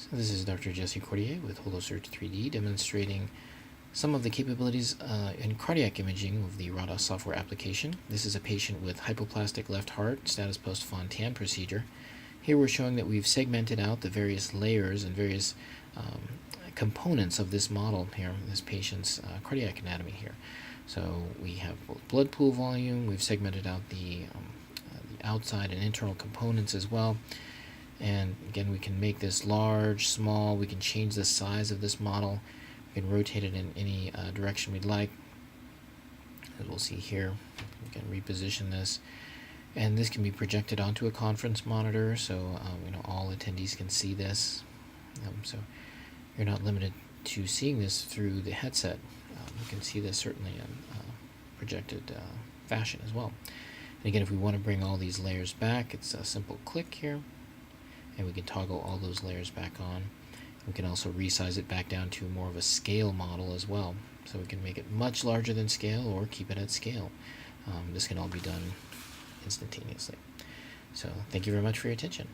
So this is Dr. Jesse Cordier with HoloSearch 3D demonstrating some of the capabilities in cardiac imaging of the Radha software application. This is a patient with hypoplastic left heart, status post Fontan procedure. Here we're showing that we've segmented out the various layers and various components of this model here, this patient's cardiac anatomy here. So we have both blood pool volume, we've segmented out the outside and internal components as well. And again, we can make this large, small, we can change the size of this model, we can rotate it in any direction we'd like. As we'll see here, we can reposition this, and this can be projected onto a conference monitor, so all attendees can see this. So you're not limited to seeing this through the headset. You can see this certainly in projected fashion as well. And again, if we want to bring all these layers back, it's a simple click here, and we can toggle all those layers back on. We can also resize it back down to more of a scale model as well. So we can make it much larger than scale or keep it at scale. This can all be done instantaneously. So thank you very much for your attention.